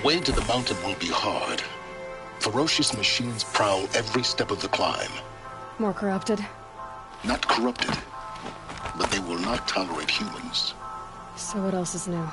way to the mountain will be hard. Ferocious machines prowl every step of the climb. More corrupted? Not corrupted, but they will not tolerate humans. So what else is new?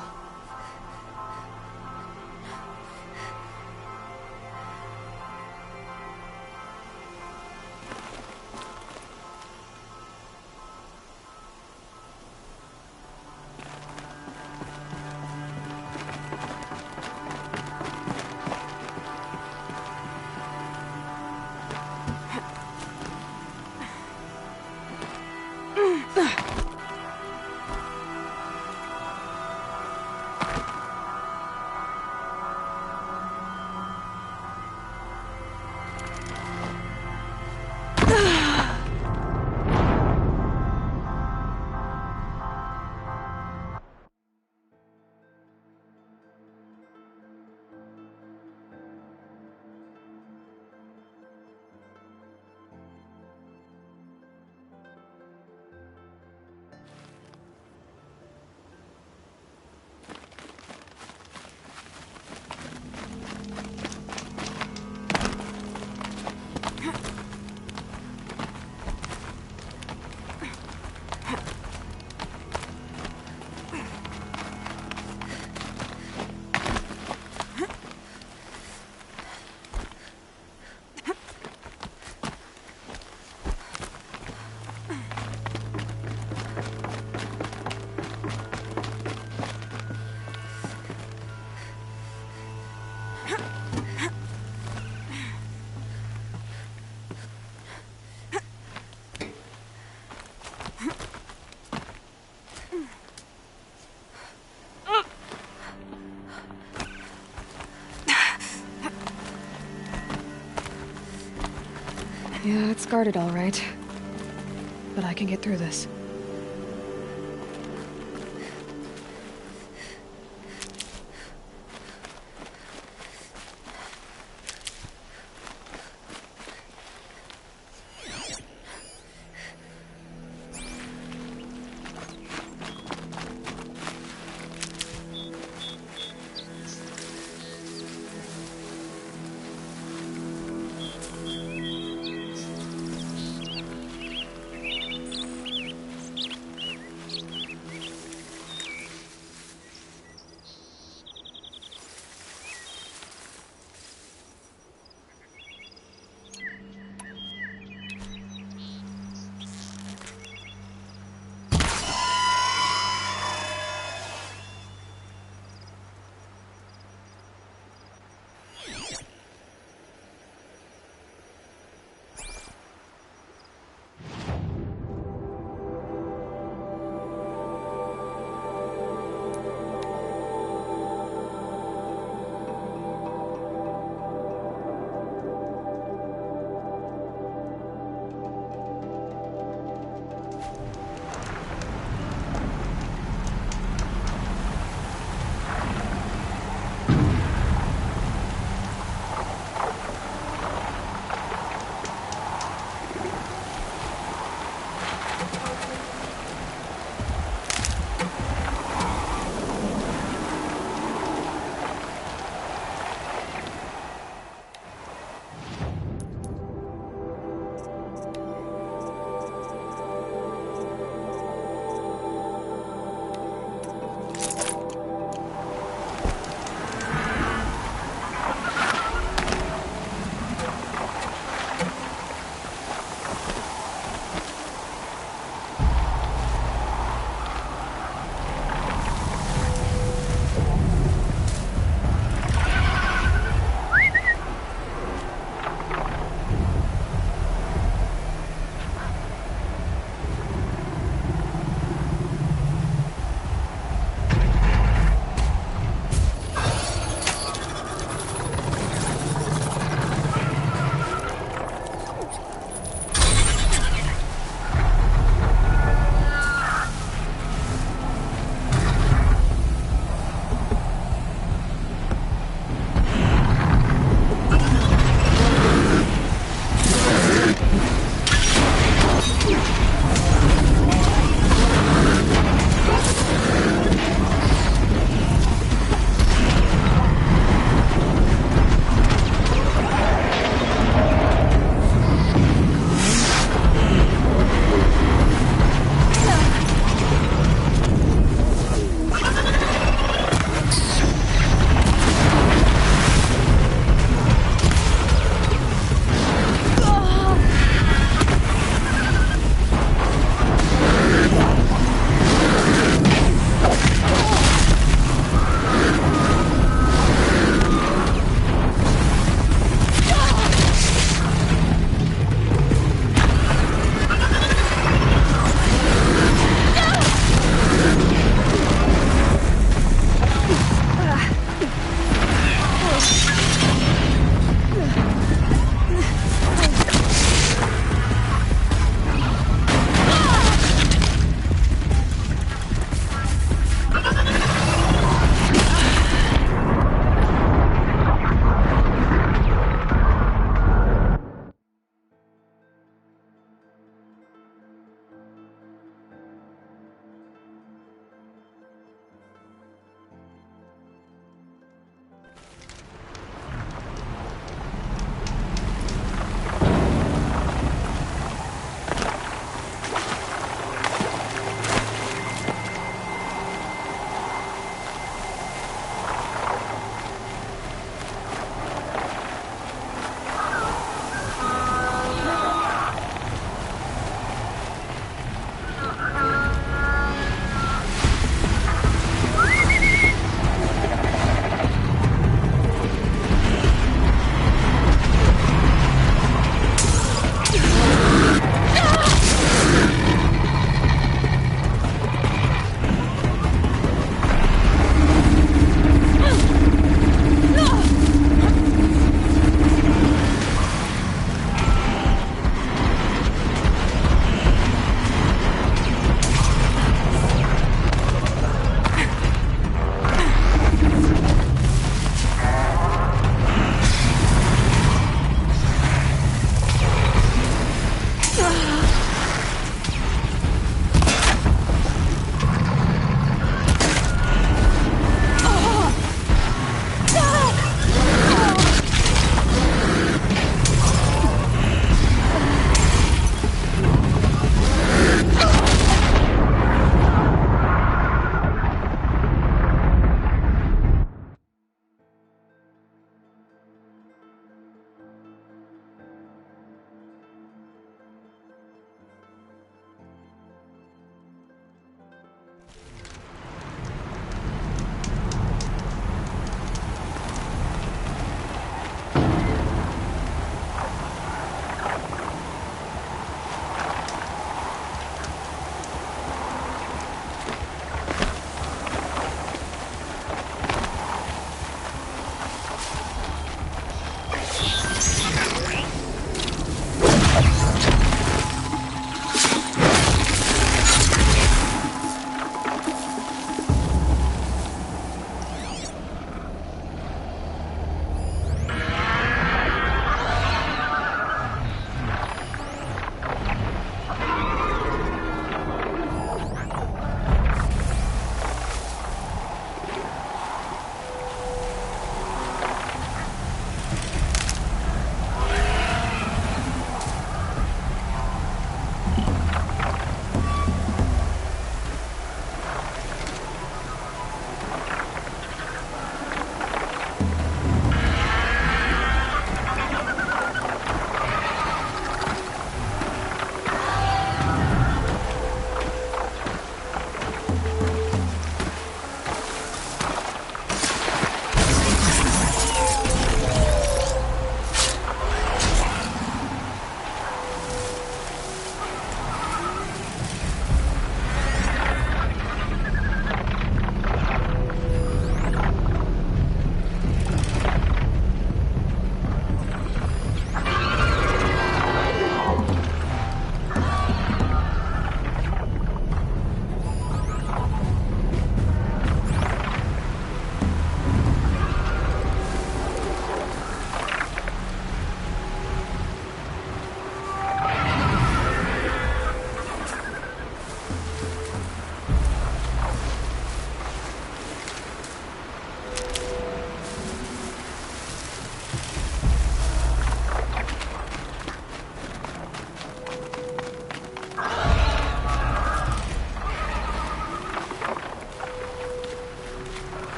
Yeah, it's guarded all right. But I can get through this.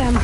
them.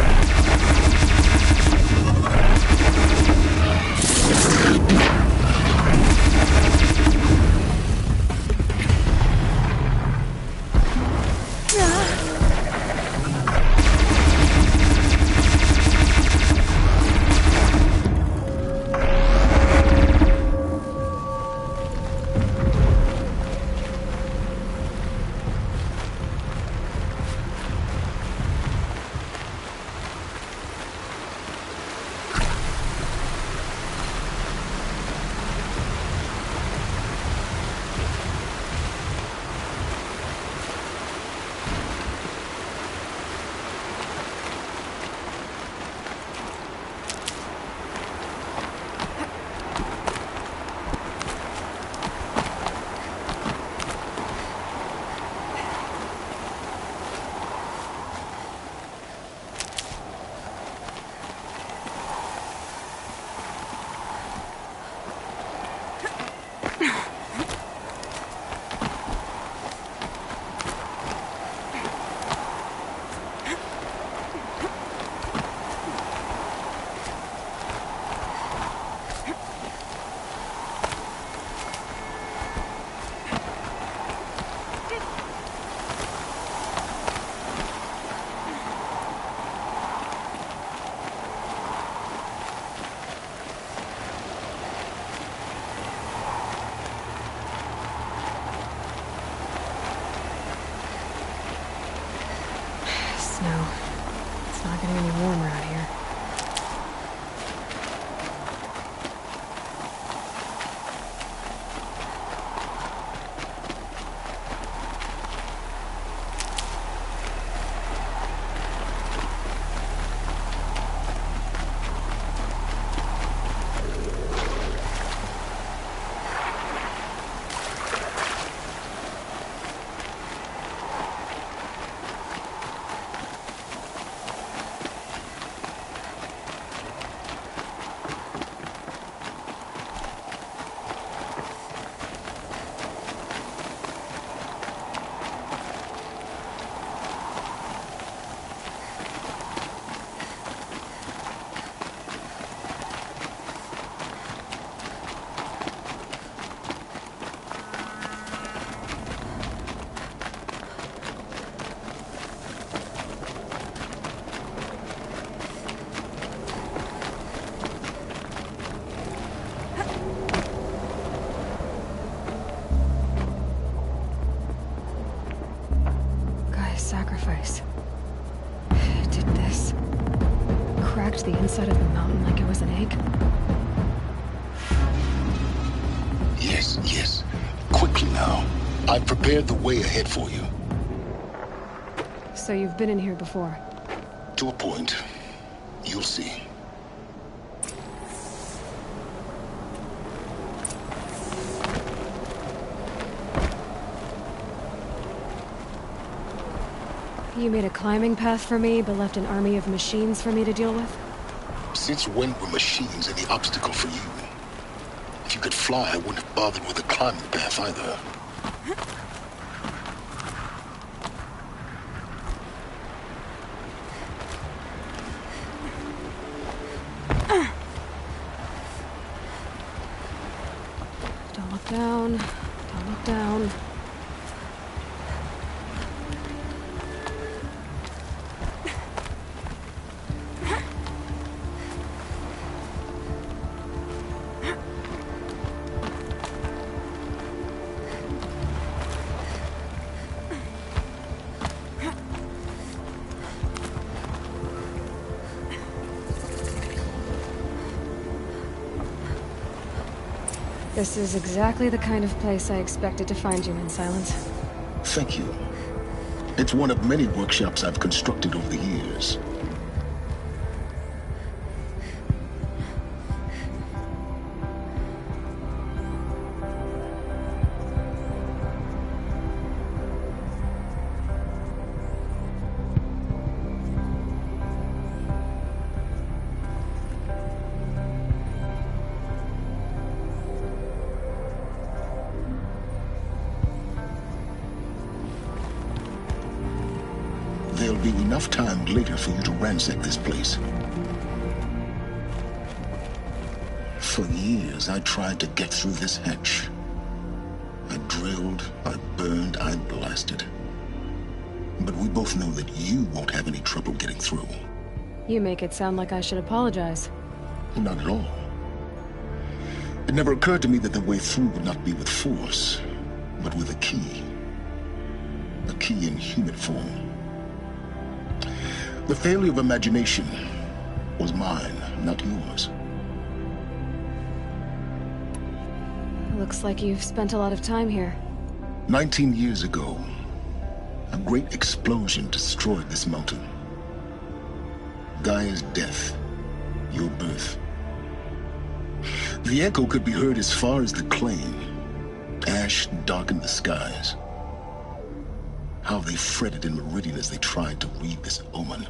Snow. It's not getting any warmer out here. Sacrifice. It did this. Cracked the inside of the mountain like it was an egg. Yes, yes. Quickly now. I've prepared the way ahead for you. So you've been in here before? To a point. You'll see. You made a climbing path for me, but left an army of machines for me to deal with? Since when were machines any obstacle for you? If you could fly, I wouldn't have bothered with a climbing path either. Don't look down. Don't look down. This is exactly the kind of place I expected to find you in, Silence. Thank you. It's one of many workshops I've constructed over the years. There'll be enough time later for you to ransack this place. For years, I tried to get through this hatch. I drilled, I burned, I blasted. But we both know that you won't have any trouble getting through. You make it sound like I should apologize. Not at all. It never occurred to me that the way through would not be with force, but with a key. A key in human form. The failure of imagination was mine, not yours. Looks like you've spent a lot of time here. 19 years ago, a great explosion destroyed this mountain. Gaia's death, your birth. The echo could be heard as far as the Claim. Ash darkened the skies. How they fretted in Meridian as they tried to read this omen.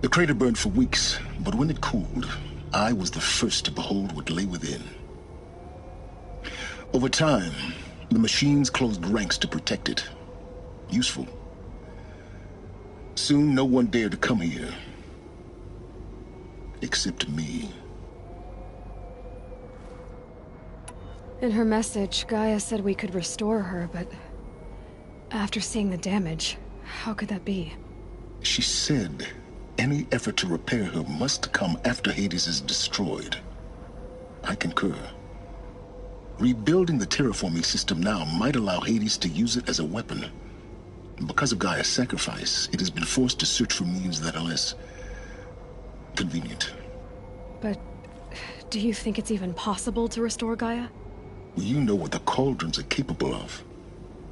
The crater burned for weeks, but when it cooled, I was the first to behold what lay within. Over time, the machines closed ranks to protect it. Useful. Soon, no one dared to come here. Except me. In her message, Gaia said we could restore her, but... after seeing the damage, how could that be? She said any effort to repair her must come after Hades is destroyed. I concur. Rebuilding the terraforming system now might allow Hades to use it as a weapon. Because of Gaia's sacrifice, it has been forced to search for means that are less... convenient. But... do you think it's even possible to restore Gaia? You know what the Cauldrons are capable of.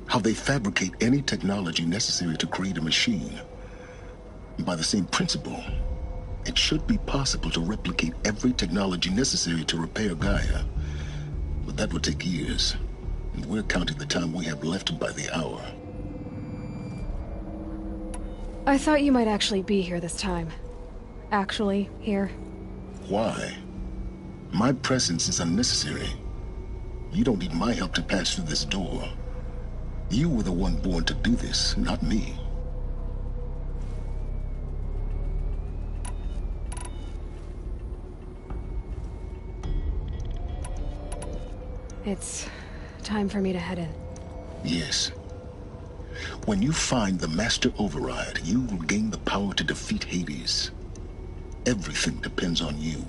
How they fabricate any technology necessary to create a machine. By the same principle, it should be possible to replicate every technology necessary to repair Gaia. But that would take years, and we're counting the time we have left by the hour. I thought you might actually be here this time. Actually, here. Why? My presence is unnecessary. You don't need my help to pass through this door. You were the one born to do this, not me. It's time for me to head in. Yes. When you find the Master Override, you will gain the power to defeat Hades. Everything depends on you.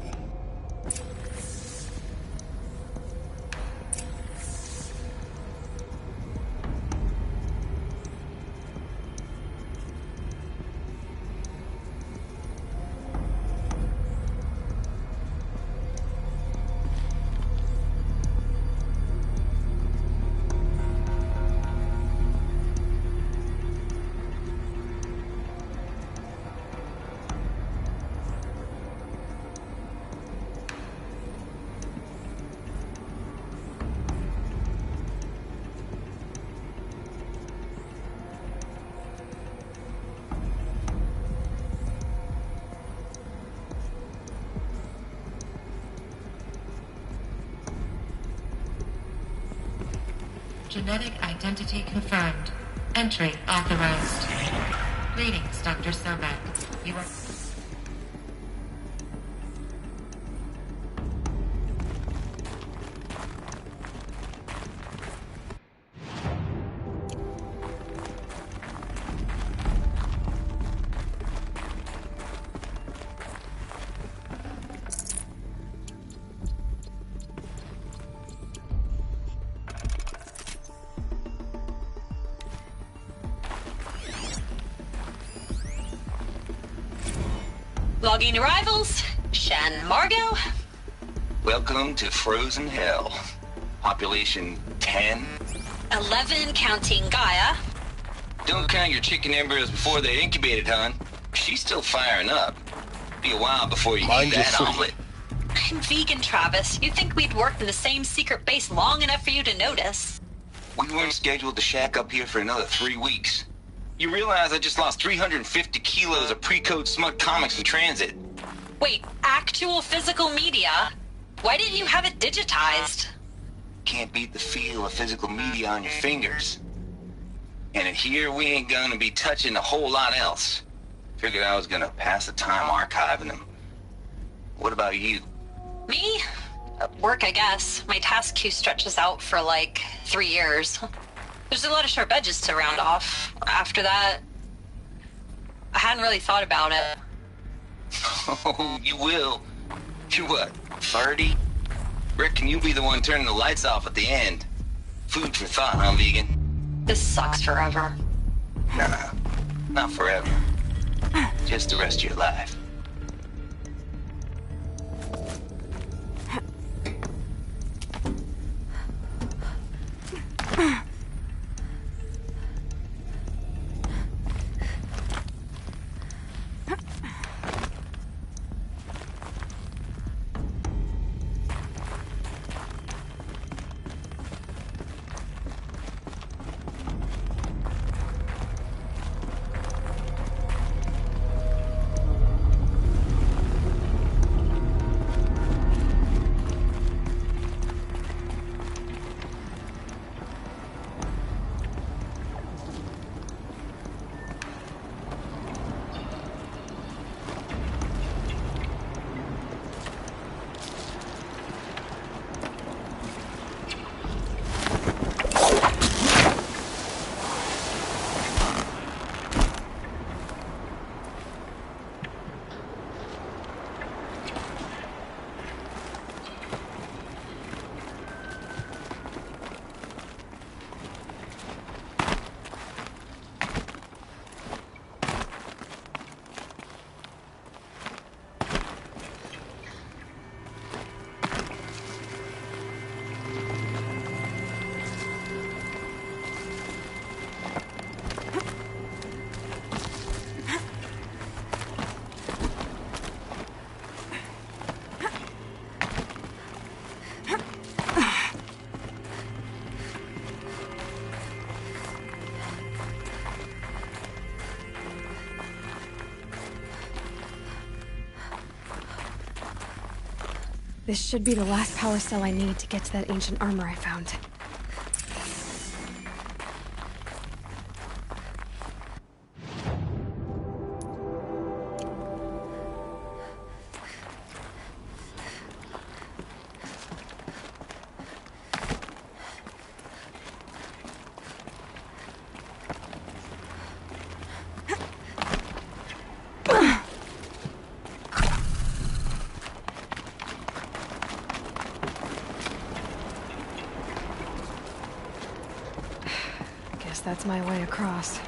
Genetic identity confirmed. Entry authorized. Greetings, Dr. Sobek. You are... Logging arrivals. Shan Margot. Welcome to Frozen Hell. Population 10. 11 counting Gaia. Don't count your chicken embryos before they're incubated, hon. She's still firing up. Be a while before you Mind eat that your omelet. I'm vegan, Travis. You'd think we'd worked in the same secret base long enough for you to notice. We weren't scheduled to shack up here for another 3 weeks. You realize I just lost 350 kilos of pre-code smut comics in transit. Wait, actual physical media? Why didn't you have it digitized? Can't beat the feel of physical media on your fingers. And here we ain't gonna be touching a whole lot else. Figured I was gonna pass the time archiving them. What about you? Me? Work, I guess. My task queue stretches out for like 3 years. There's a lot of sharp edges to round off. After that, I hadn't really thought about it. Oh, you will. You're what, 30? Reckon you'll be the one turning the lights off at the end. Food for thought, huh, vegan? This sucks forever. Nah, not forever. Just the rest of your life. This should be the last power cell I need to get to that ancient armor I found. That's my way across.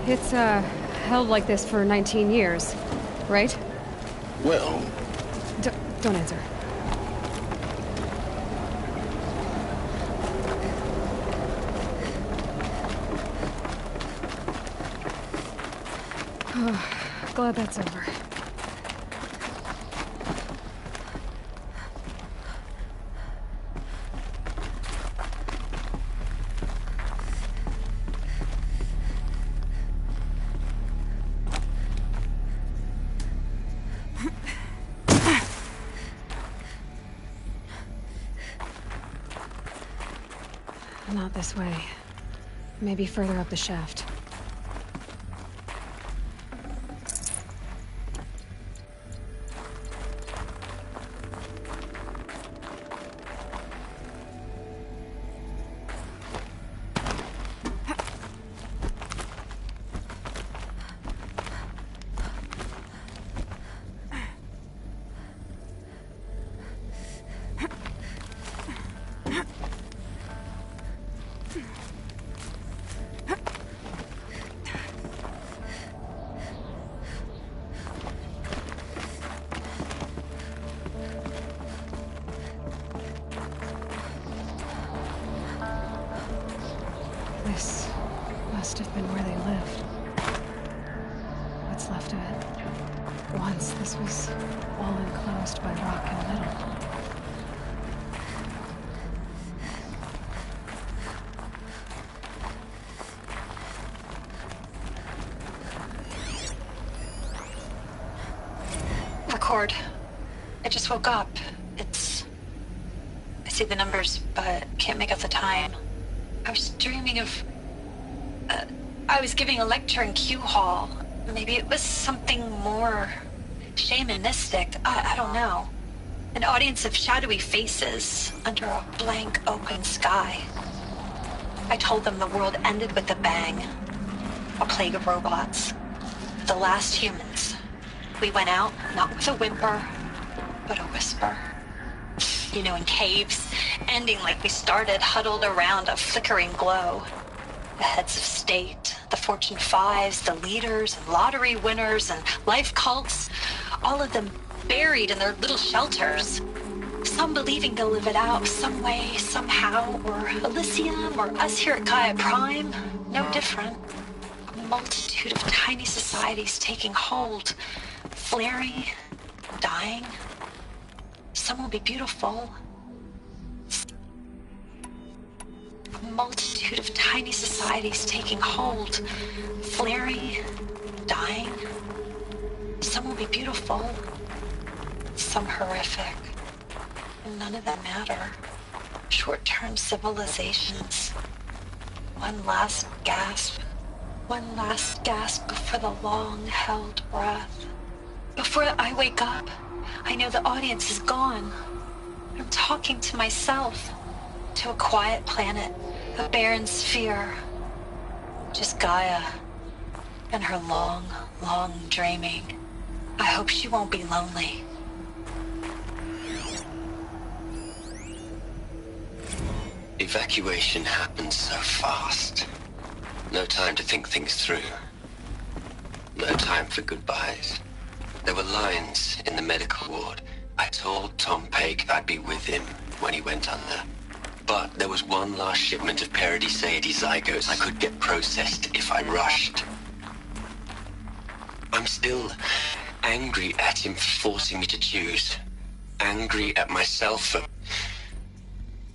It's, held like this for 19 years, right? Well... Don't answer. Glad that's over. Not this way. Maybe further up the shaft. This must have been where they lived. What's left of it. Once this was all enclosed by rock and metal. Discord. I just woke up. I see the numbers, but can't make out the time. I was dreaming of... I was giving a lecture in Q Hall. Maybe it was something more shamanistic. I don't know. An audience of shadowy faces under a blank open sky. I told them the world ended with a bang. A plague of robots. The last humans. We went out, not with a whimper, but a whisper. You know, in caves, ending like we started, huddled around a flickering glow. The heads of state, the Fortune 5s, the leaders, and lottery winners, and life cults, all of them buried in their little shelters. Some believing they'll live it out some way, somehow, or Elysium, or us here at Gaia Prime, no different. A multitude of tiny societies taking hold, flaring, dying. Some will be beautiful. A multitude of tiny societies taking hold, flaring, dying. Some will be beautiful, some horrific, and none of them matter. Short-term civilizations. One last gasp before the long-held breath. Before I wake up, I know the audience is gone. I'm talking to myself, to a quiet planet, a barren sphere. Just Gaia and her long, long dreaming. I hope she won't be lonely. Evacuation happened so fast. No time to think things through. No time for goodbyes. There were lines in the medical ward. I told Tom Paik I'd be with him when he went under. But there was one last shipment of Paradis-Sade zygotes I could get processed if I rushed. I'm still angry at him for forcing me to choose. Angry at myself for...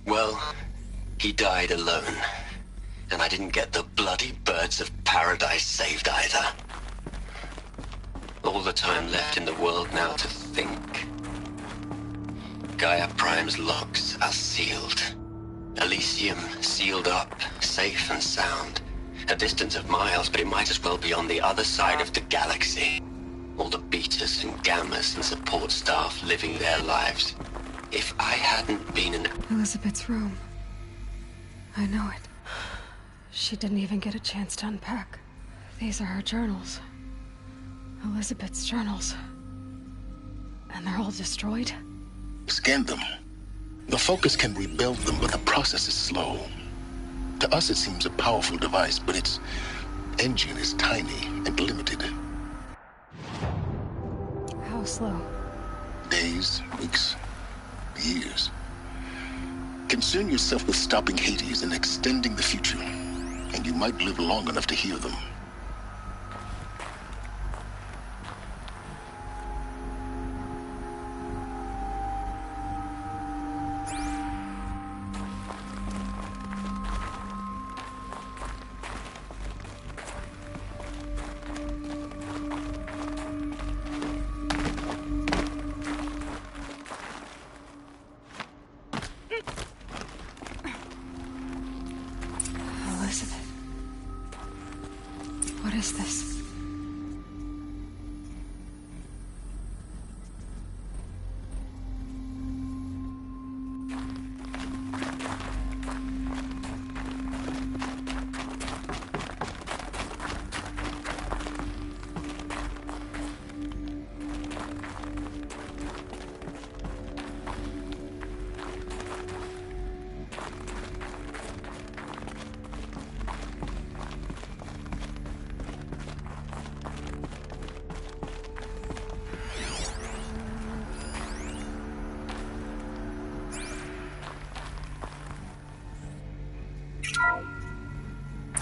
Well, he died alone. And I didn't get the bloody birds of paradise saved either. All the time left in the world now to think. Gaia Prime's locks are sealed. Elysium sealed up, safe and sound. A distance of miles, but it might as well be on the other side of the galaxy. All the betas and gammas and support staff living their lives. If I hadn't been in... Elizabeth's room. I know it. She didn't even get a chance to unpack. These are her journals. Elizabeth's journals. And they're all destroyed? Scan them. The Focus can rebuild them, but the process is slow. To us, it seems a powerful device, but its engine is tiny and limited. How slow? Days, weeks, years. Concern yourself with stopping Hades and extending the future, and you might live long enough to hear them. Elizabeth. What is this?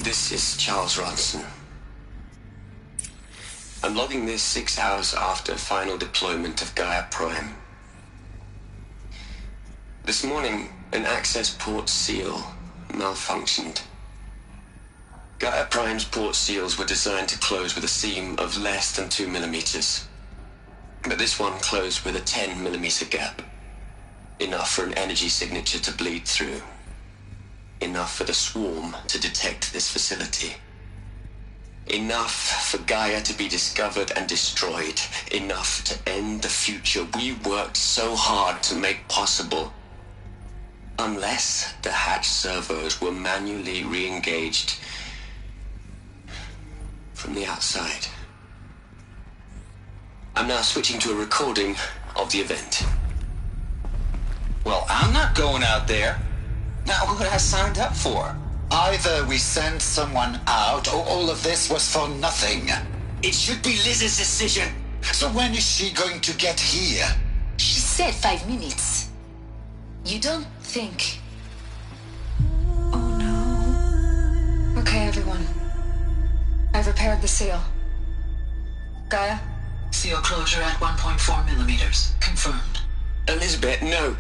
This is Charles Ronson. I'm logging this 6 hours after final deployment of Gaia Prime. This morning, an access port seal malfunctioned. Gaia Prime's port seals were designed to close with a seam of less than 2 millimeters. But this one closed with a 10mm gap. Enough for an energy signature to bleed through. Enough for the swarm to detect this facility. Enough for Gaia to be discovered and destroyed. Enough to end the future we worked so hard to make possible. Unless the hatch servos were manually re-engaged from the outside. I'm now switching to a recording of the event. Well, I'm not going out there. Not what I signed up for. Either we send someone out, or all of this was for nothing. It should be Liz's decision. So when is she going to get here? She said 5 minutes. You don't think... Oh no. Okay, everyone. I've repaired the seal. Gaia? Seal closure at 1.4 millimeters. Confirmed. Elizabeth, no.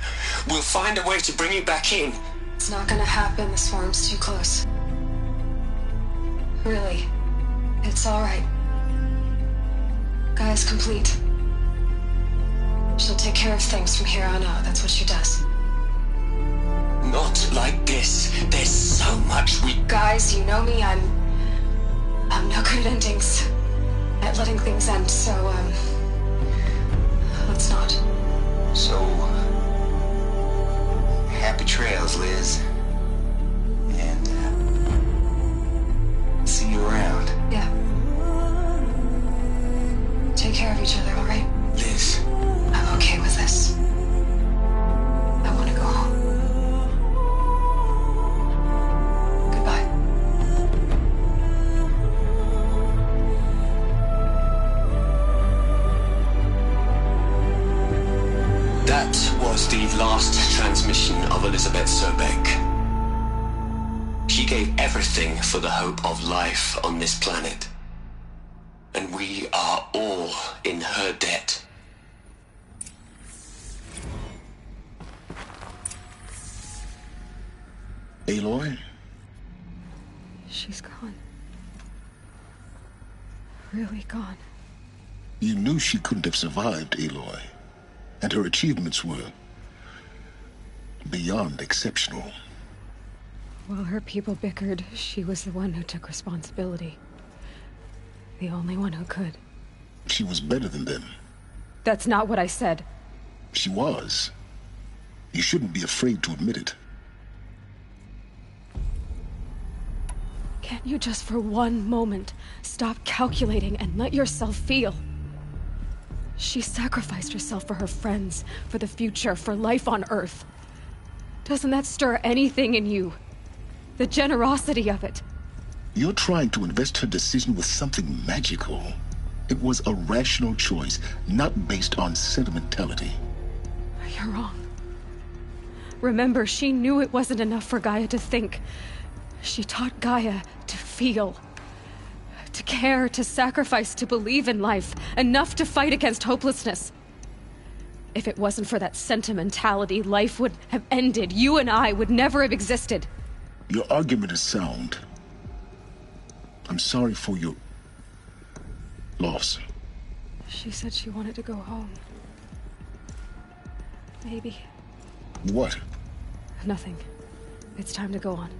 We'll find a way to bring you back in. It's not gonna happen. The swarm's too close. Really. It's alright. Gaia's complete. She'll take care of things from here on out. That's what she does. Not like this. There's so much we... Guys, you know me. I'm no good at endings. At letting things end, so, let's not. So, happy trails, Liz. And, see you around. Yeah. Take care of each other, alright? Liz. I'm okay with this. I want to go home. Goodbye. That was the last transmission of Elizabeth Sobeck. She gave everything for the hope of life on this planet. And we are all in her debt. Aloy? She's gone. Really gone. You knew she couldn't have survived, Aloy. And her achievements were beyond exceptional. While her people bickered, she was the one who took responsibility. The only one who could. She was better than them. That's not what I said. She was. You shouldn't be afraid to admit it. Can't you just for one moment stop calculating and let yourself feel? She sacrificed herself for her friends, for the future, for life on Earth. Doesn't that stir anything in you? The generosity of it. You're trying to invest her decision with something magical. It was a rational choice, not based on sentimentality. You're wrong. Remember, she knew it wasn't enough for Gaia to think. She taught Gaia to feel. To care, to sacrifice, to believe in life. Enough to fight against hopelessness. If it wasn't for that sentimentality, life would have ended. You and I would never have existed. Your argument is sound. I'm sorry for your loss. She said she wanted to go home. Maybe. What? Nothing. It's time to go on.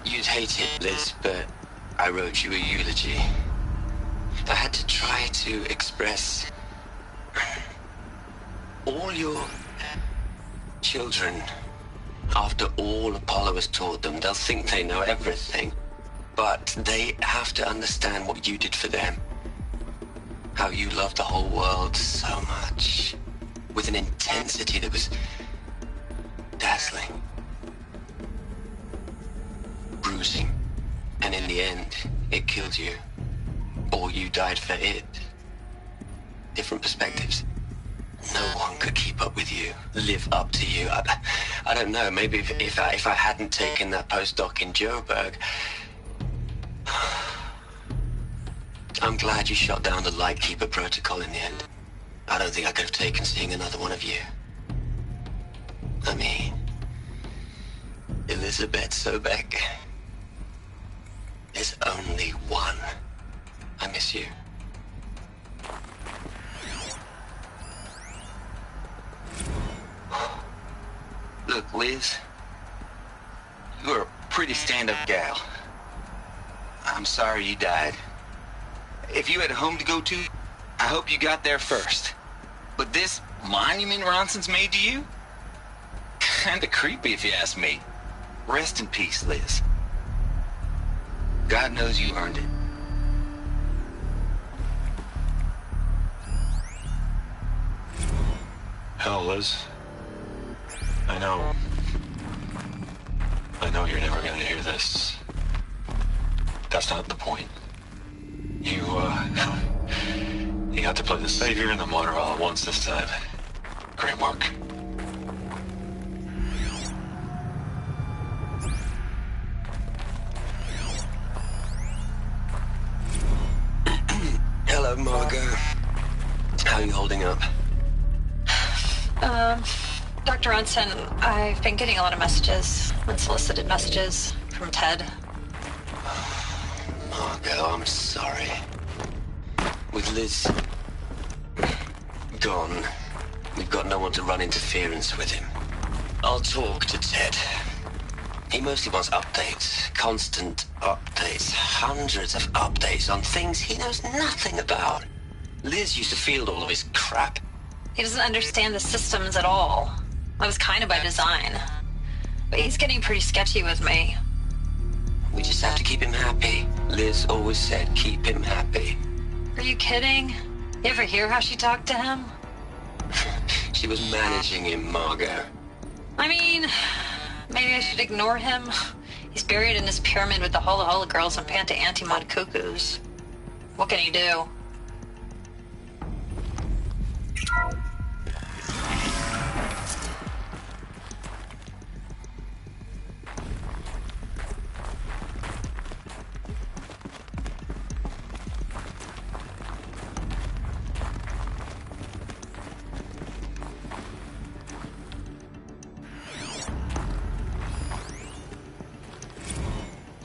You'd hate it, Liz, but I wrote you a eulogy. I had to try to express all your children. After all Apollo has taught them, they'll think they know everything. But they have to understand what you did for them. How you loved the whole world so much. With an intensity that was dazzling. Bruising. And in the end, it killed you. Or you died for it. Different perspectives. No one could keep up with you, live up to you. I don't know, maybe if I hadn't taken that postdoc in Joburg. I'm glad you shot down the Lightkeeper protocol in the end. I don't think I could have taken seeing another one of you. I mean, Elizabeth Sobeck. There's only one. I miss you. Look, Liz. You're a pretty stand-up gal. I'm sorry you died. If you had a home to go to, I hope you got there first. But this monument Ronson's made to you? Kinda creepy if you ask me. Rest in peace, Liz. God knows you earned it. Hell, Liz. I know you're never gonna hear this. That's not the point. You got to play the savior and the martyr all at once this time. Great work. Hello, Margot. How are you holding up? Dr. Ronson, I've been getting a lot of messages, unsolicited messages from Ted. Margot, I'm sorry. With Liz gone, we've got no one to run interference with him. I'll talk to Ted. He mostly wants updates, constant updates, hundreds of updates on things he knows nothing about. Liz used to field all of his crap. He doesn't understand the systems at all. That was kind of by design. But he's getting pretty sketchy with me. We just have to keep him happy. Liz always said keep him happy. Are you kidding? You ever hear how she talked to him? She was managing him, Margot. I mean, maybe I should ignore him. He's buried in his pyramid with the Hola Hola girls and Panta Antimod cuckoos. What can he do?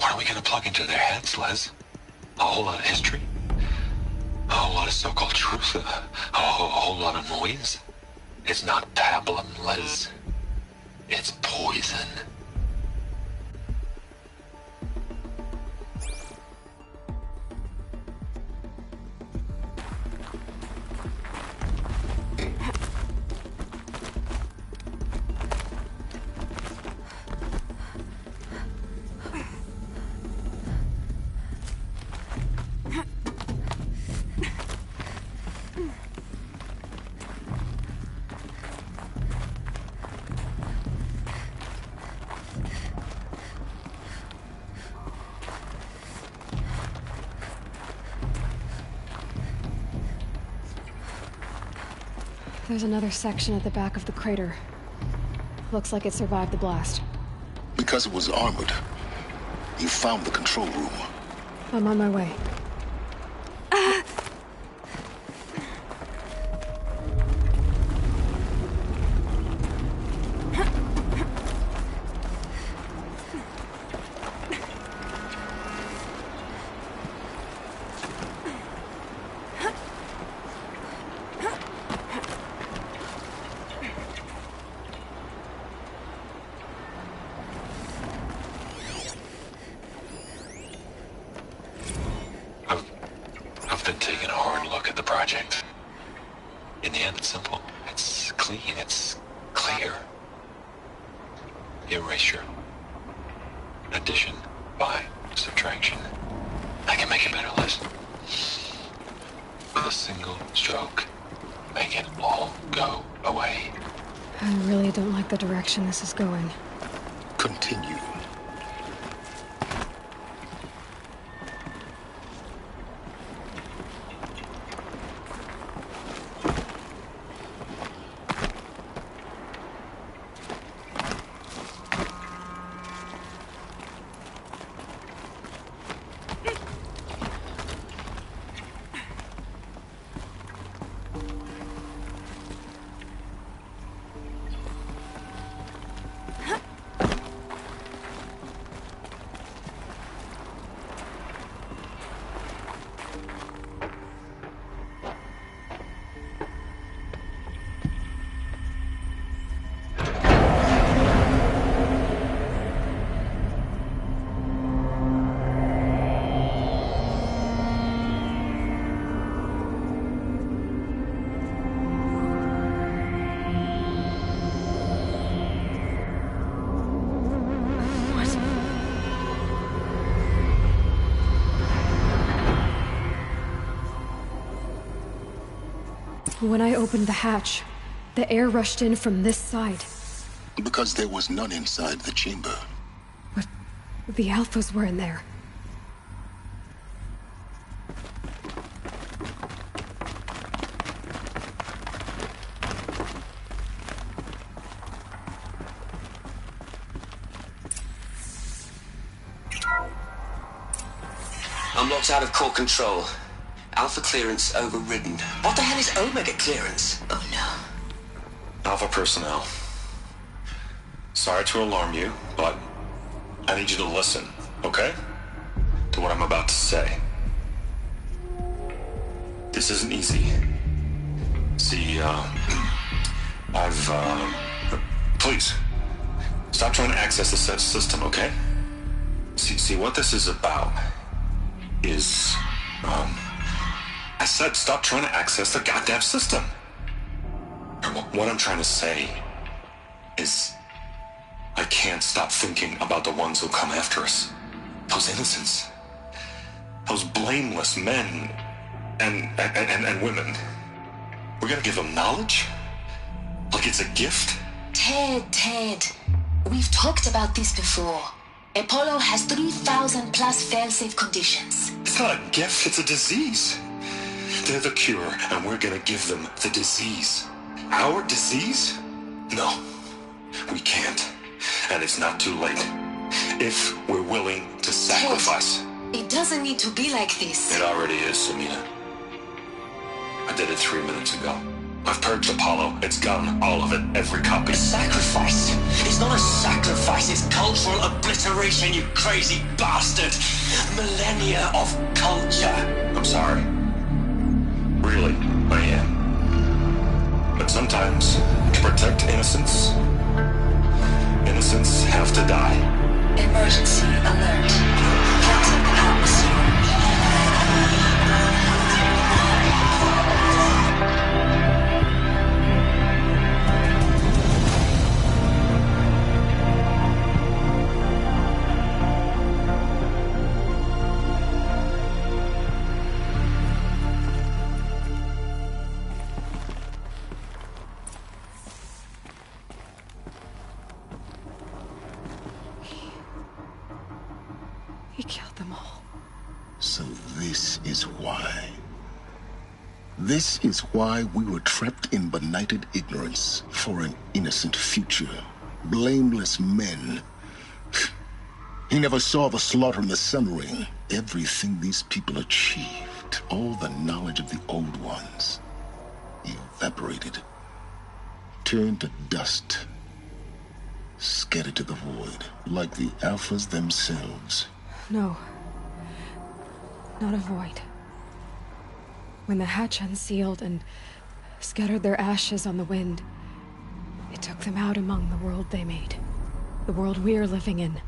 What are we gonna plug into their heads, Liz? A whole lot of history? A whole lot of so-called truth? A whole lot of noise? It's not pablum, Liz. It's poison. There's another section at the back of the crater. Looks like it survived the blast. Because it was armored, you found the control room. I'm on my way. I've been taking a hard look at the project. In the end, it's simple. It's clean. It's clear. Erasure. Addition by subtraction. I can make it better, Liz. With a single stroke, make it all go away. I really don't like the direction this is going. Continue. When I opened the hatch, the air rushed in from this side. Because there was none inside the chamber. But the Alphas were in there. I'm locked out of core control. Alpha clearance overridden. What the hell is Omega clearance? Oh no. Alpha personnel. Sorry to alarm you, but I need you to listen, okay? To what I'm about to say. This isn't easy. See, please, stop trying to access the system, okay? See, what this is about is, I said stop trying to access the goddamn system. What I'm trying to say is I can't stop thinking about the ones who come after us. Those innocents. Those blameless men and women. We're gonna give them knowledge? Like it's a gift? Ted. We've talked about this before. Apollo has 3,000 plus fail-safe conditions. It's not a gift, it's a disease. They're the cure, and we're gonna give them the disease. Our disease? No, we can't. And it's not too late. If we're willing to sacrifice. Ted, it doesn't need to be like this. It already is, Samina. I did it 3 minutes ago. I've purged Apollo. It's gone. All of it. Every copy. A sacrifice? It's not a sacrifice. It's cultural obliteration, you crazy bastard. Millennia of culture. I'm sorry. Really, I am. But sometimes, to protect innocence, innocents have to die. Emergency alert. Captain atmosphere. He killed them all. So this is why. This is why we were trapped in benighted ignorance for an innocent future. Blameless men. He never saw the slaughter in the Sun Ring. Everything these people achieved, all the knowledge of the old ones, evaporated, turned to dust, scattered to the void, like the Alphas themselves. No. Not a void. When the hatch unsealed and scattered their ashes on the wind, it took them out among the world they made. The world we're living in.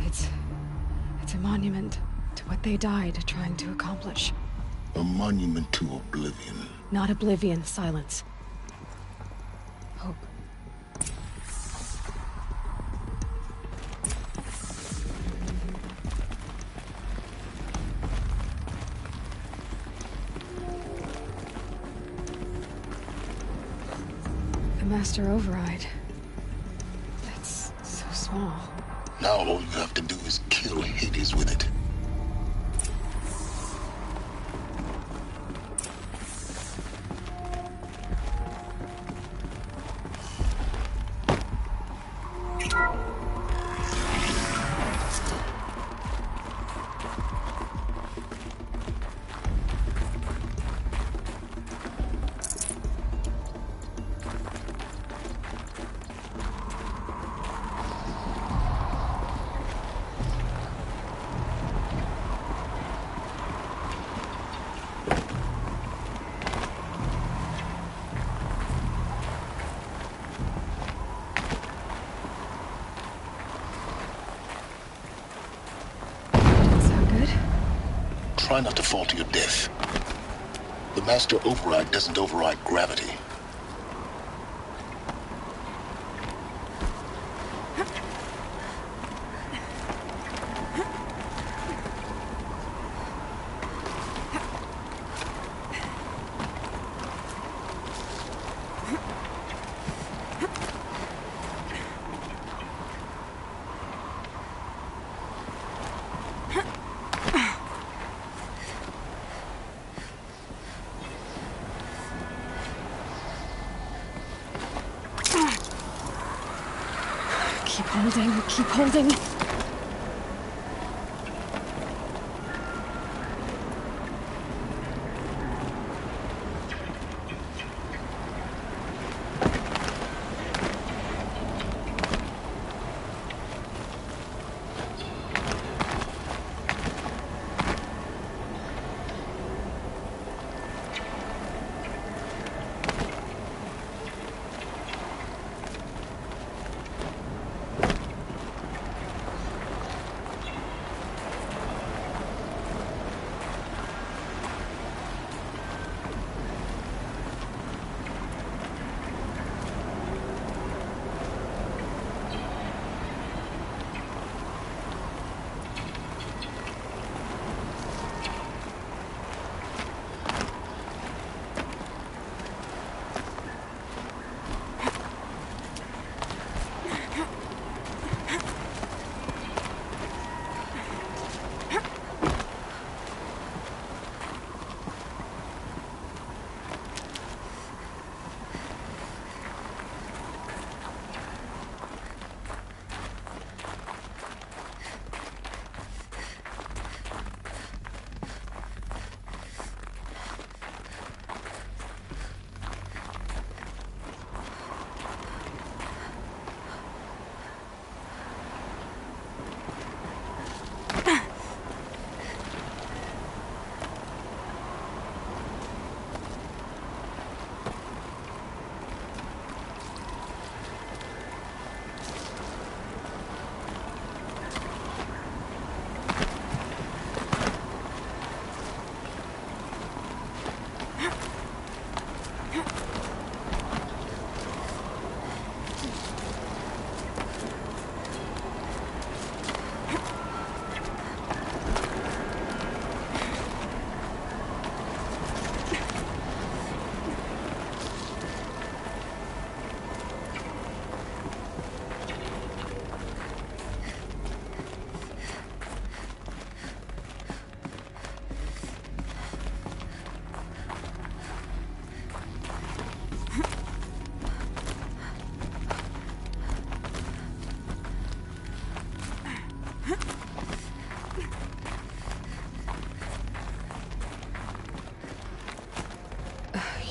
It's a monument to what they died trying to accomplish. A monument to oblivion. Not oblivion, silence. Hope. The Master Override. That's so small. Now all you have to do is kill Hades with it. Try not to fall to your death. The Master Override doesn't override gravity. Keep holding, keep holding.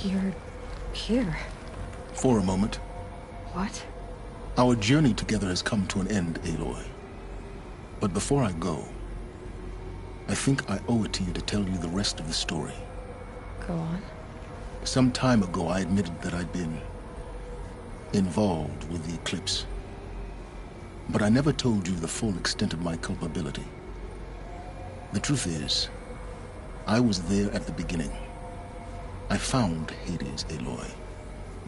You're here. For a moment. What? Our journey together has come to an end, Aloy. But before I go, I think I owe it to you to tell you the rest of the story. Go on. Some time ago, I admitted that I'd been involved with the Eclipse. But I never told you the full extent of my culpability. The truth is, I was there at the beginning. I found Hades, Aloy,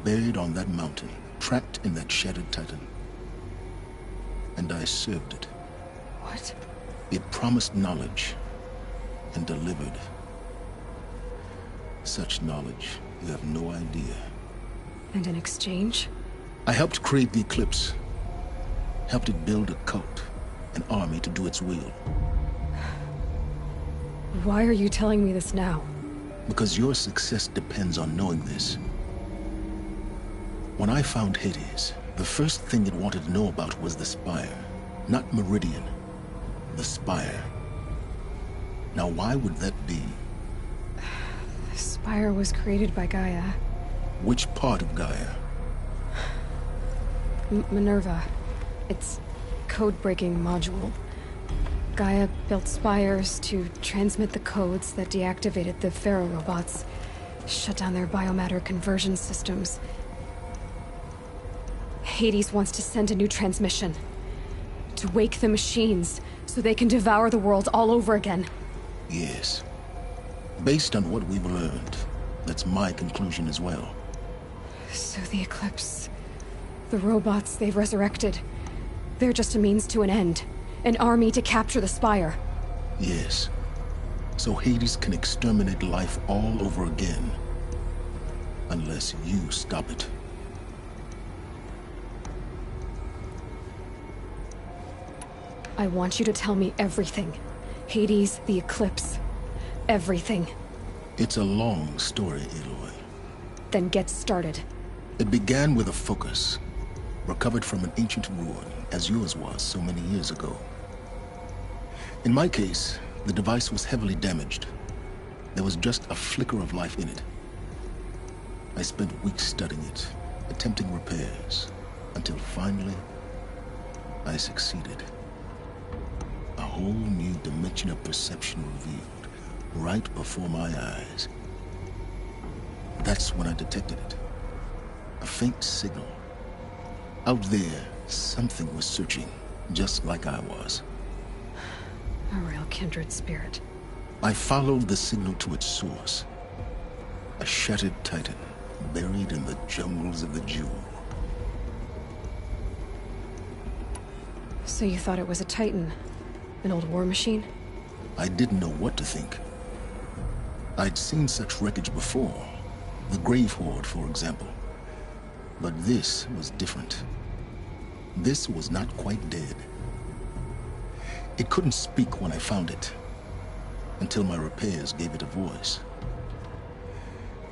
buried on that mountain, trapped in that shattered titan. And I served it. What? It promised knowledge and delivered. Such knowledge, you have no idea. And in exchange? I helped create the Eclipse. Helped it build a cult, an army to do its will. Why are you telling me this now? Because your success depends on knowing this. When I found Hades, the first thing it wanted to know about was the Spire. Not Meridian. The Spire. Now why would that be? The Spire was created by Gaia. Which part of Gaia? Minerva. It's code-breaking module. Gaia built spires to transmit the codes that deactivated the Pharaoh robots, shut down their biomatter conversion systems. Hades wants to send a new transmission. To wake the machines, so they can devour the world all over again. Yes. Based on what we've learned, that's my conclusion as well. So the Eclipse... the robots they've resurrected... they're just a means to an end. An army to capture the Spire. Yes. So Hades can exterminate life all over again. Unless you stop it. I want you to tell me everything. Hades, the Eclipse. Everything. It's a long story, Aloy. Then get started. It began with a focus. recovered from an ancient ruin, as yours was so many years ago. In my case, the device was heavily damaged. There was just a flicker of life in it. I spent weeks studying it, attempting repairs, until finally, I succeeded. A whole new dimension of perception revealed, right before my eyes. That's when I detected it. A faint signal. Out there, something was searching, just like I was. A real kindred spirit. I followed the signal to its source. A shattered titan, buried in the jungles of the Jewel. So you thought it was a titan? An old war machine? I didn't know what to think. I'd seen such wreckage before. The Grave Horde, for example. But this was different. This was not quite dead. It couldn't speak when I found it, until my repairs gave it a voice.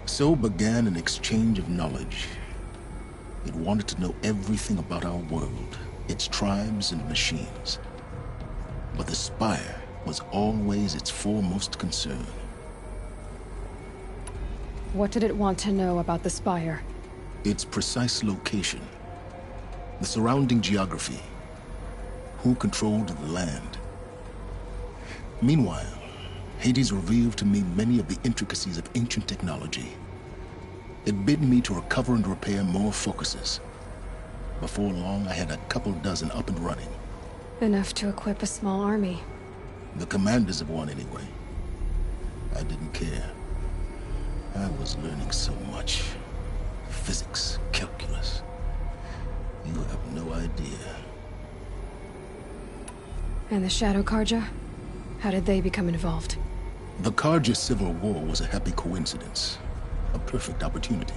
So began an exchange of knowledge. It wanted to know everything about our world, its tribes and machines. But the Spire was always its foremost concern. What did it want to know about the Spire? Its precise location, the surrounding geography, who controlled the land. Meanwhile, Hades revealed to me many of the intricacies of ancient technology. It bid me to recover and repair more focuses. Before long, I had a couple dozen up and running. Enough to equip a small army. The commanders of one, anyway. I didn't care. I was learning so much. Physics, calculus. You have no idea. And the Shadow Carja? How did they become involved? The Carja Civil War was a happy coincidence. A perfect opportunity.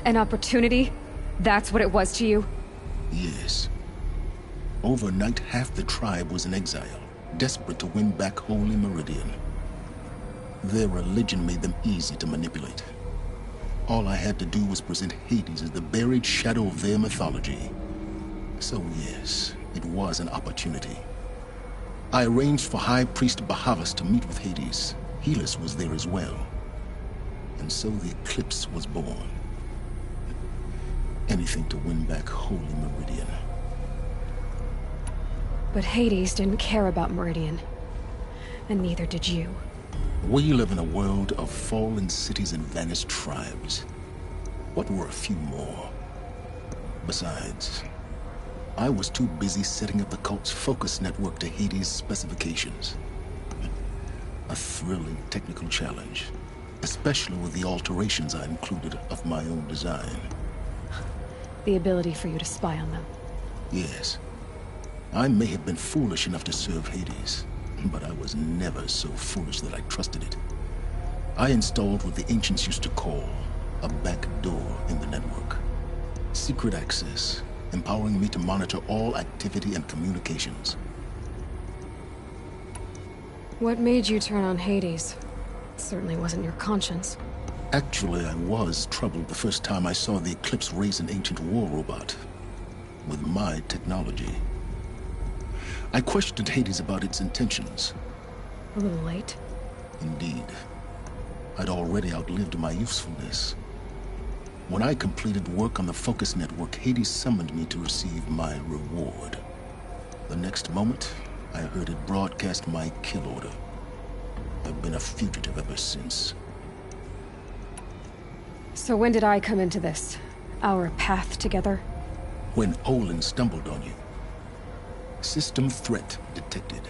An opportunity? That's what it was to you? Yes. Overnight, half the tribe was in exile, desperate to win back Holy Meridian. Their religion made them easy to manipulate. All I had to do was present Hades as the buried shadow of their mythology. So yes, it was an opportunity. I arranged for High Priest Bahavas to meet with Hades. Helis was there as well. And so the Eclipse was born. Anything to win back Holy Meridian. But Hades didn't care about Meridian. And neither did you. We live in a world of fallen cities and vanished tribes. What were a few more? Besides, I was too busy setting up the cult's focus network to Hades' specifications. A thrilling technical challenge, especially with the alterations I included of my own design. The ability for you to spy on them. Yes. I may have been foolish enough to serve Hades, but I was never so foolish that I trusted it. I installed what the ancients used to call a back door in the network. Secret access, empowering me to monitor all activity and communications. What made you turn on Hades? It certainly wasn't your conscience. Actually, I was troubled the first time I saw the Eclipse raise an ancient war robot. With my technology. I questioned Hades about its intentions. A little late. Indeed. I'd already outlived my usefulness. When I completed work on the Focus Network, Hades summoned me to receive my reward. The next moment, I heard it broadcast my kill order. I've been a fugitive ever since. So when did I come into this? Our path together? When Olin stumbled on you. System threat detected.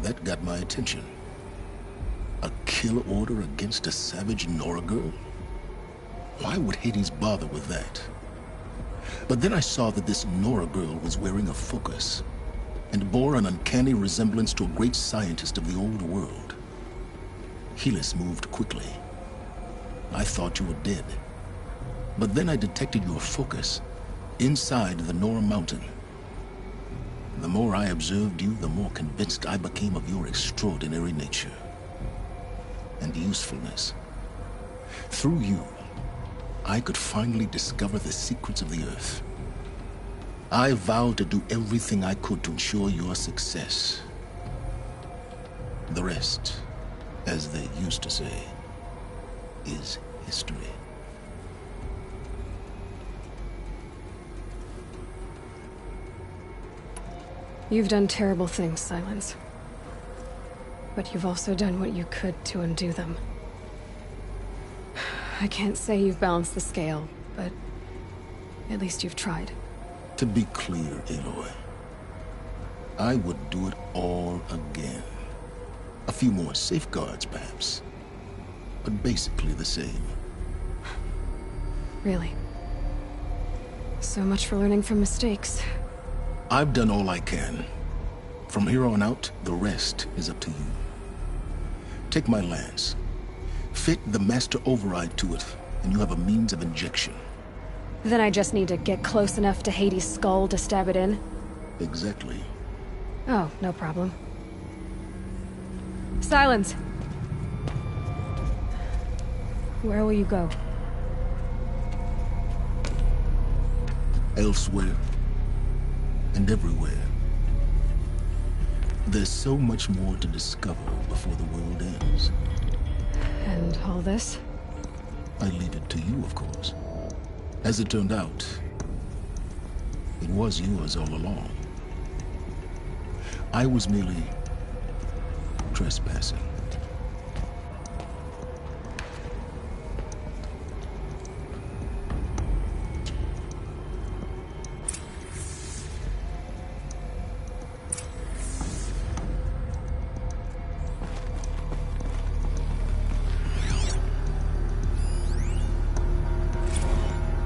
That got my attention. A kill order against a savage Nora girl? Why would Hades bother with that? But then I saw that this Nora girl was wearing a focus, and bore an uncanny resemblance to a great scientist of the old world. Helis moved quickly. I thought you were dead. But then I detected your focus inside the Nora mountain. The more I observed you, the more convinced I became of your extraordinary nature and usefulness. Through you, I could finally discover the secrets of the Earth. I vowed to do everything I could to ensure your success. The rest, as they used to say, is history. You've done terrible things, Silence. But you've also done what you could to undo them. I can't say you've balanced the scale, but at least you've tried. To be clear, Aloy, I would do it all again. A few more safeguards, perhaps, but basically the same. Really? So much for learning from mistakes. I've done all I can. From here on out, the rest is up to you. Take my lance. Fit the Master Override to it, and you have a means of injection. Then I just need to get close enough to Hades' skull to stab it in? Exactly. Oh, no problem. Silence! Where will you go? Elsewhere. And everywhere. There's so much more to discover before the world ends. And all this? I leave it to you, of course. As it turned out, it was yours all along. I was merely trespassing.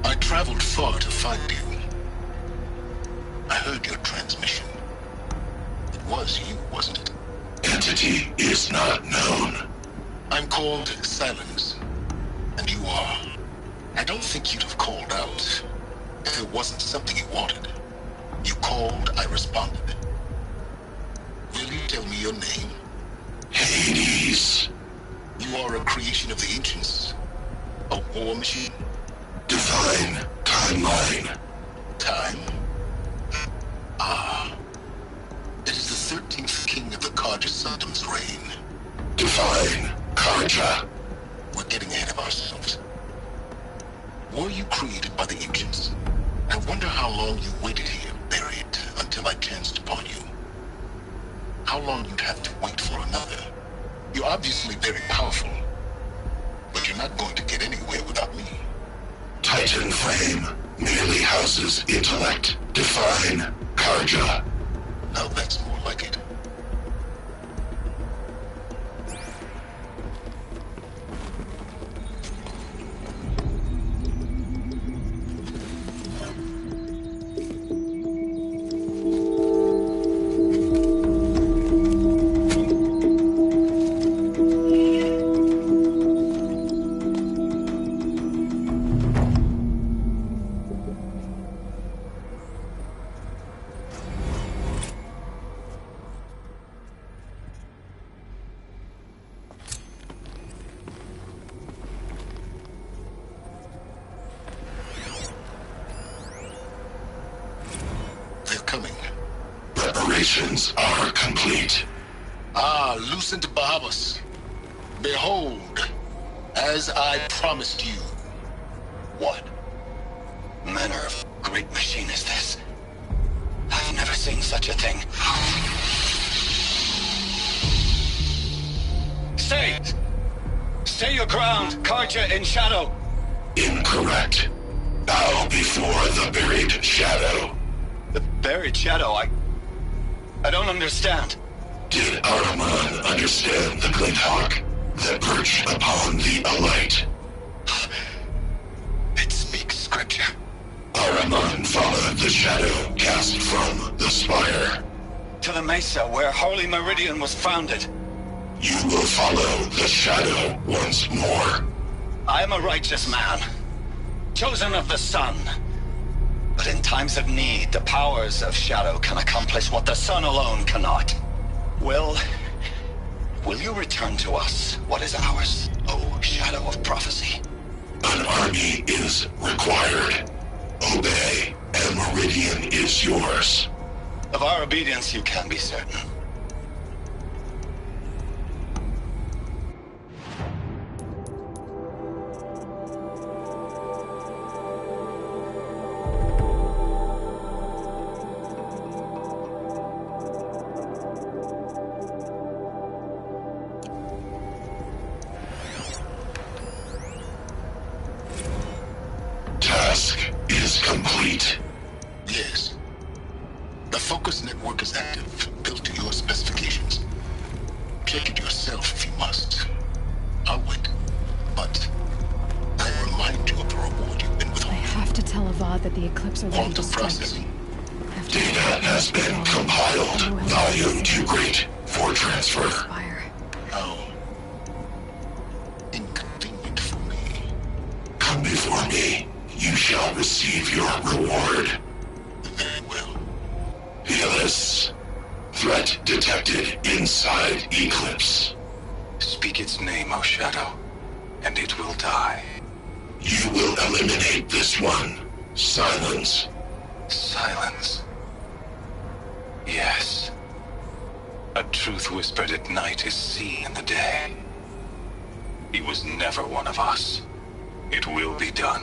I traveled far to find you. I heard your transmission. It was you, wasn't it? Entity is not known. I'm called Silence, and you are. I don't think you'd have called out if it wasn't something you wanted. You called, I responded. Will you tell me your name? Hades. You are a creation of the ancients. A war machine. Divine timeline. Time? Ah. It is the 13th king of the Carja Soddom's reign. Divine Carja. We're getting ahead of ourselves. Were you created by the ancients? I wonder how long you waited here, buried, until I chanced upon you. How long you'd have to wait for another. You're obviously very powerful, but you're not going to get anywhere without me. Titan Flame merely houses intellect. Divine Carja. Now that's more like it. Preparations are complete. Ah, Lucent Bahavas. Behold, as I promised you. What manner of great machine is this? I've never seen such a thing. Stay! Stay your ground, Carja in shadow! Incorrect. Bow before the buried shadow. The buried shadow? I don't understand. Did Ahriman understand the Glinthawk that perched upon the Alight? It speaks scripture. Ahriman followed the shadow cast from the spire. To the mesa where Holy Meridian was founded. You will follow the shadow once more. I am a righteous man, chosen of the sun. But in times of need, the powers of shadow can accomplish what the sun alone cannot. Will you return to us what is ours, O Shadow of Prophecy? An army is required. Obey, and Meridian is yours. Of our obedience, you can be certain. Task is complete. Yes. The focus network is active, built to your specifications. Check it yourself if you must. I'll wait. But I'll remind you of the reward you've been I withholding. have to tell Avad that the Eclipse are ready to Quantum strike. processing. Data has been compiled. Volume too great for transfer. Fire. How inconvenient for me. Come before me. You shall receive your reward. Very well. Helis. Threat detected inside Eclipse. Speak its name, O Shadow, and it will die. You will eliminate this one. Silence. Silence. Yes. A truth whispered at night is seen in the day. He was never one of us. It will be done.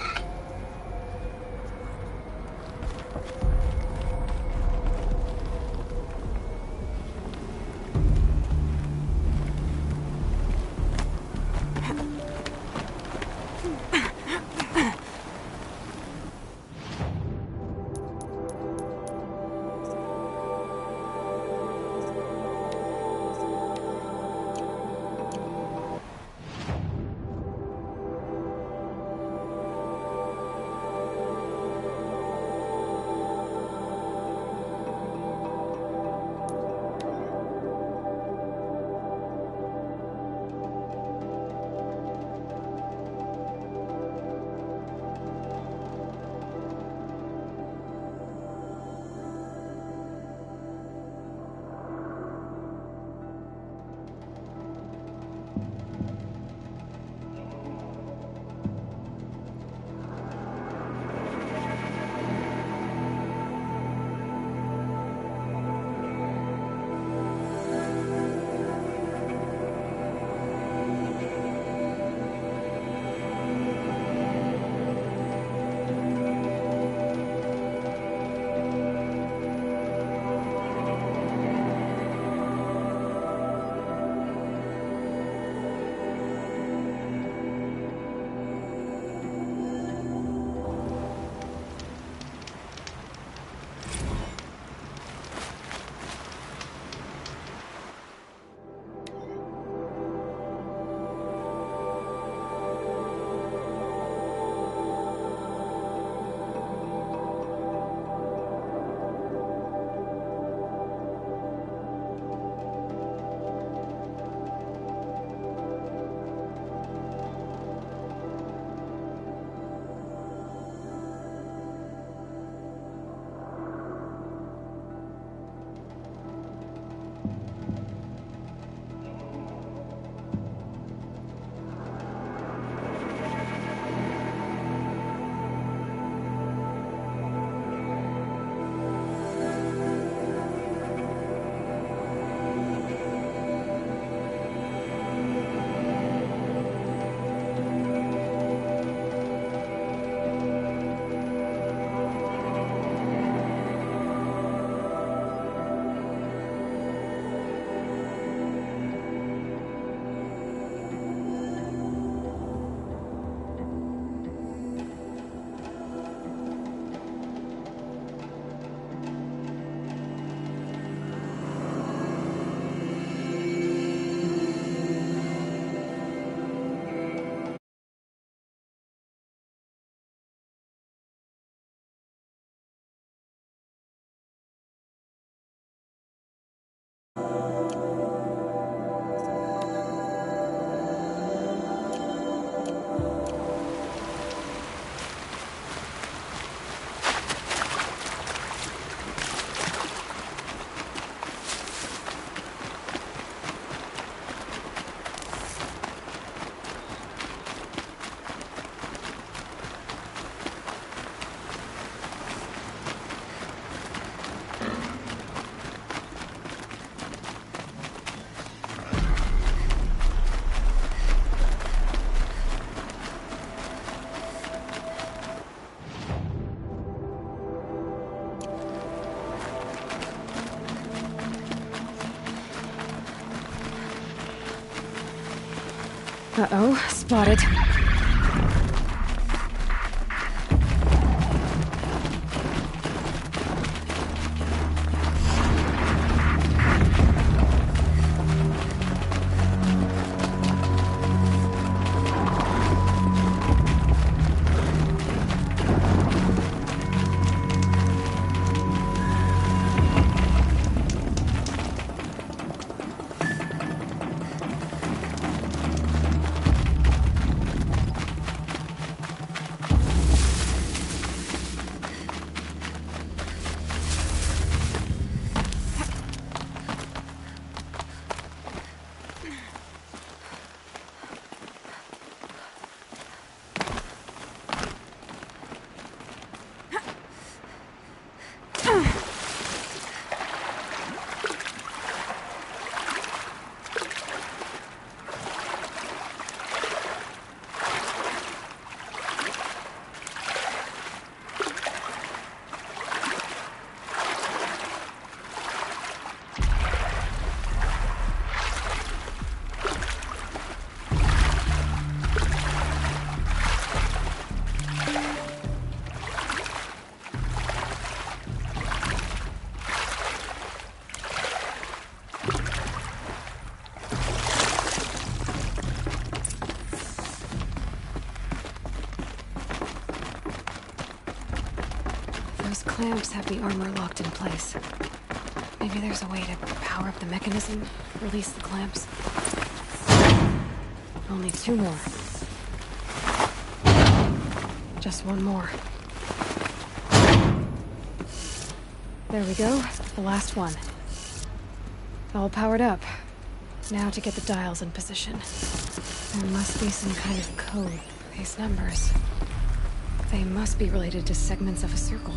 Uh-oh, spotted. Those clamps have the armor locked in place. Maybe there's a way to power up the mechanism, release the clamps. I'll need 2 more. Just 1 more. There we go, the last one. All powered up. Now to get the dials in position. There must be some kind of code. These numbers. They must be related to segments of a circle.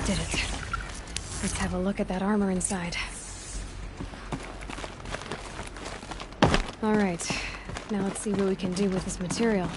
Did it. Let's have a look at that armor inside. Alright, now let's see what we can do with this material.